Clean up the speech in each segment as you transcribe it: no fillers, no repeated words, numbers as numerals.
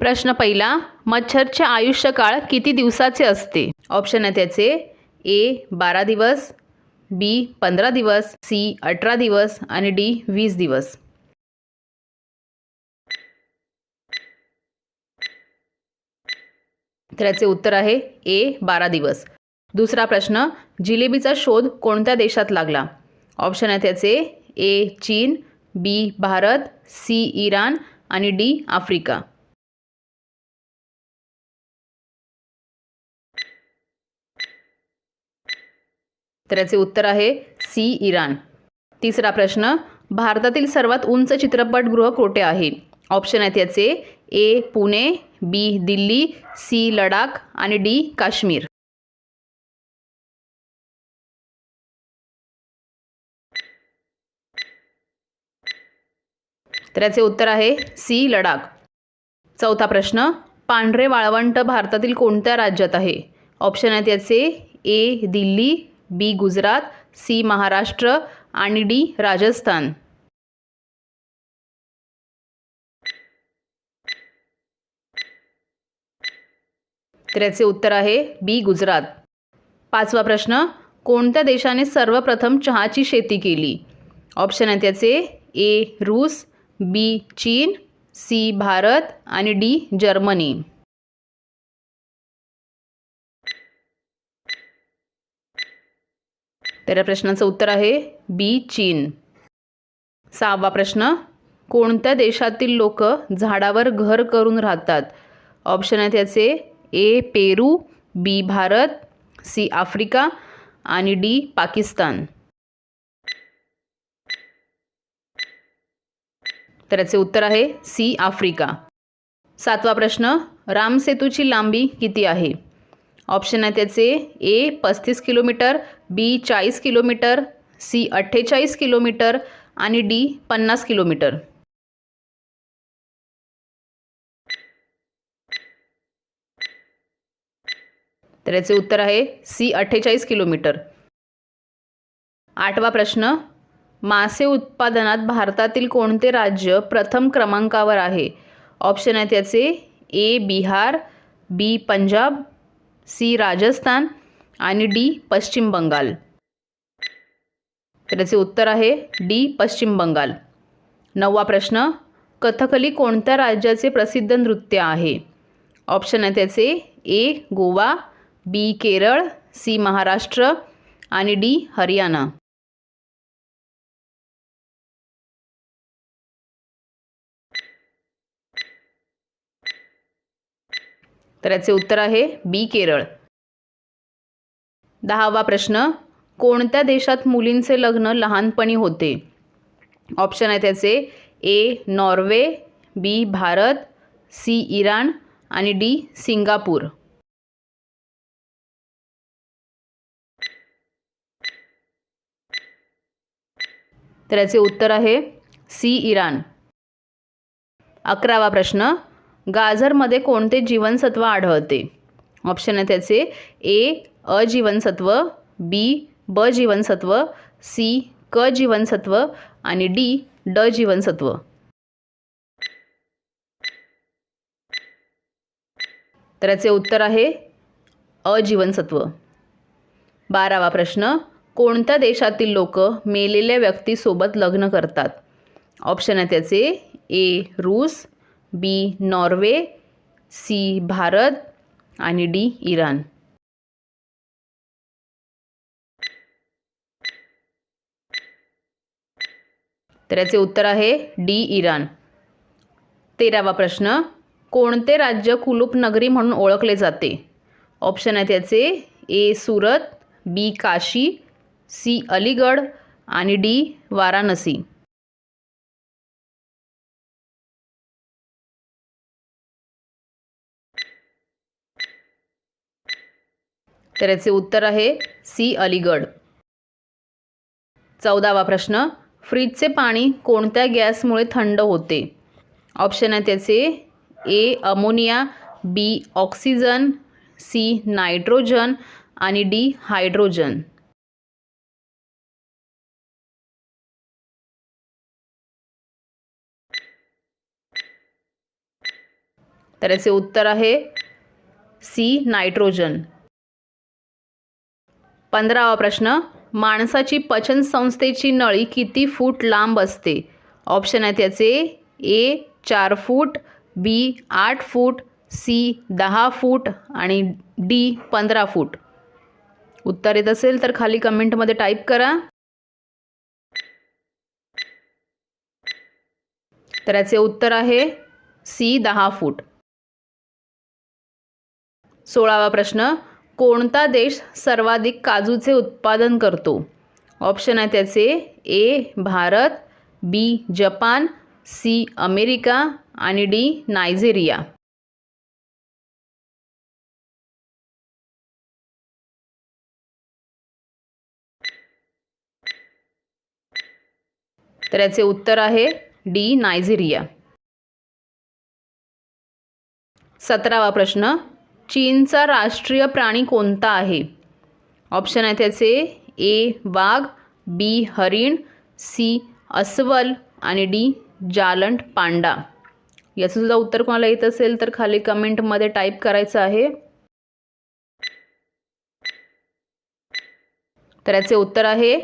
प्रश्न पहिला, मच्छरचे आयुष्यकाळ किती दिवसाचे असते? ऑप्शन आहे त्याचे ए 12 दिवस, बी 15 दिवस, सी 18 दिवस आणि डी 20 दिवस. तर याचे उत्तर आहे ए 12 दिवस. दुसरा प्रश्न, जिलेबीचा शोध कोणत्या देशात लागला? ऑप्शन आहे त्याचे ए चीन, बी भारत, सी इराण आणि डी आफ्रिका. तर याचे उत्तर आहे सी इराण. तिसरा प्रश्न, भारतातील सर्वात उंच चित्रपटगृह कोठे आहे? ऑप्शन आहेत याचे ए पुणे, बी दिल्ली, सी लडाख आणि डी काश्मीर. तर याचे उत्तर आहे सी लडाख. चौथा प्रश्न, पांढरे वाळवंट भारतातील कोणत्या राज्यात आहे? ऑप्शन आहेत याचे ए दिल्ली, बी गुजरात, सी महाराष्ट्र आणि डी राजस्थान. तर याचे उत्तर आहे बी गुजरात. पाचवा प्रश्न, कोणत्या देशाने सर्वप्रथम चहाची शेती केली? ऑप्शन आहेत याचे ए रूस, बी चीन, सी भारत आणि डी जर्मनी. तर या प्रश्नाचं उत्तर आहे बी चीन. सहावा प्रश्न, कोणत्या देशातील लोक झाडावर घर करून राहतात? ऑप्शन आहेत याचे ए पेरू, बी भारत, सी आफ्रिका आणि डी पाकिस्तान. तर याचे उत्तर आहे सी आफ्रिका. सातवा प्रश्न, रामसेतूची लांबी किती आहे? ऑप्शन आहे त्याचे ए 35 किलोमीटर, बी 40 किलोमीटर, सी 48 किलोमीटर आणि डी 50 किलोमीटर. तर याचे उत्तर आहे सी 48 किलोमीटर. आठवा प्रश्न, मासे उत्पादनात भारतातील कोणते राज्य प्रथम क्रमांकावर आहे? ऑप्शन आहेत याचे ए बिहार, बी पंजाब, सी राजस्थान आणि डी पश्चिम बंगाल. तर याचे उत्तर आहे डी पश्चिम बंगाल. नववा प्रश्न, कथकली कोणत्या राज्याचे प्रसिद्ध नृत्य आहे? ऑप्शन आहे त्याचे ए गोवा, बी केरळ, सी महाराष्ट्र आणि डी हरियाणा. तर याचे उत्तर आहे बी केरळ. दहावा प्रश्न, कोणत्या देशात मुलींचे लग्न लहानपणी होते? ऑप्शन आहे त्याचे A Norway, B Bharat, C Iran आणि डी सिंगापूर. तर याचे उत्तर आहे सी इराण. 11वा प्रश्न, गाजरमध्ये कोणते जीवनसत्व आढळते? ऑप्शन आहे त्याचे ए अजीवनसत्व, बी ब जीवनसत्व, सी क जीवनसत्व आणि डी ड जीवनसत्व. तर याचे उत्तर आहे अजीवनसत्व. 12वा प्रश्न, कोणत्या देशातील लोक मेलेल्या व्यक्तीसोबत लग्न करतात? ऑप्शन आहे त्याचे ए रूस, बी नॉर्वे, सी भारत आणि डी इराण. तर याचे उत्तर आहे डी इराण. 13वा प्रश्न, कोणते राज्य कुलूप नगरी म्हणून ओळखले जाते? ऑप्शन आहे त्याचे ए सुरत, बी काशी, सी अलीगड आणि डी वाराणसी. तर याचे उत्तर आहे सी अलीगड. 14वा प्रश्न, फ्रीजचे पाणी कोणत्या गॅसमुळे थंड होते? ऑप्शन आहे त्याचे A ammonia, B oxygen, C nitrogen आणि डी हायड्रोजन. तर याचे उत्तर आहे सी नायट्रोजन. 15वा प्रश्न, माणसाची पचन संस्थेची नळी किती फूट लांब असते? ऑप्शन आहेत याचे ए 4 फूट, बी 8 फूट, सी 10 फूट आणि डी 15 फूट. उत्तर येत असेल तर खाली कमेंटमध्ये टाईप करा. तर याचे उत्तर आहे सी 10 फूट. 16वा प्रश्न, कोणता देश सर्वाधिक काजूचे उत्पादन करतो? ऑप्शन आहेत त्याचे ए भारत, बी जपान, सी अमेरिका आणि डी नायजेरिया. तर याचे उत्तर आहे डी नायजेरिया. 17वा प्रश्न, चीनचा राष्ट्रीय प्राणी कोणता आहे? ऑप्शन आहे त्याचे ए वाघ, बी हरिण, सी अस्वल आणि डी जालंट पांडा. याचं सुद्धा उत्तर कोणाला येत असेल तर खाली कमेंटमध्ये टाईप करायचं आहे. तर याचे उत्तर आहे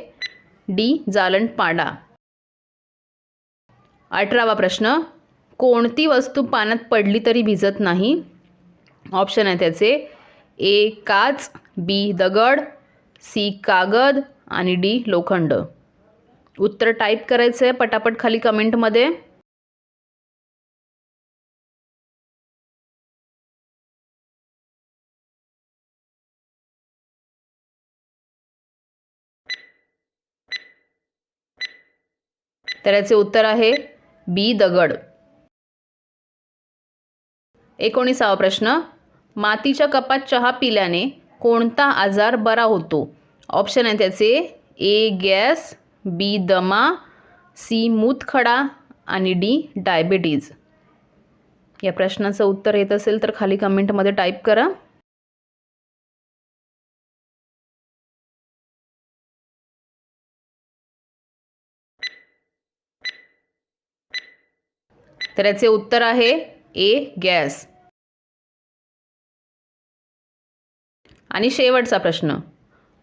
डी जालंट पांडा. 18वा प्रश्न, कोणती वस्तू पाण्यात पडली तरी भिजत नाही? ऑप्शन आहे त्याचे ए काच, बी दगड, सी कागद आणि डी लोखंड. उत्तर टाईप करायचं आहे पटापट खाली कमेंटमध्ये. तर याचे उत्तर आहे बी दगड. 19वा प्रश्न, मातीच्या कपात चहा पिल्याने कोणता आजार बरा होतो? ऑप्शन आहे त्याचे ए गॅस, बी दमा, सी मूतखडा आणि डी डायबिटीज. या प्रश्नाचं उत्तर येत असेल तर खाली कमेंटमध्ये टाईप करा. तर याचे उत्तर आहे ए गॅस. आणि शेवटचा प्रश्न,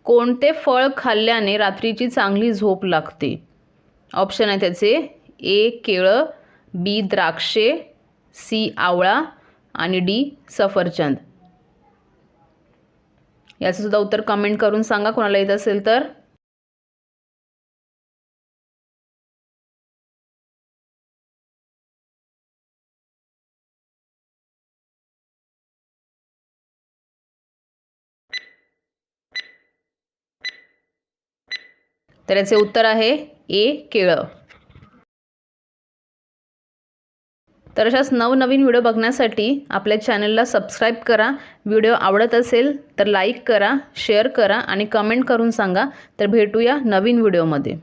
कोणते फळ खाल्ल्याने रात्रीची चांगली झोप लागते? ऑप्शन आहे त्याचे ए केळं, बी द्राक्षे, सी आवळा आणि डी सफरचंद. याचं सुद्धा उत्तर कमेंट करून सांगा कोणाला येत असेल तर. तर याचे उत्तर आहे ए केळं. तर अशाच नवनवीन व्हिडिओ बघण्यासाठी आपल्या चॅनलला सबस्क्राईब करा. व्हिडिओ आवडत असेल तर लाईक करा, शेअर करा आणि कमेंट करून सांगा. तर भेटूया नवीन व्हिडिओमध्ये.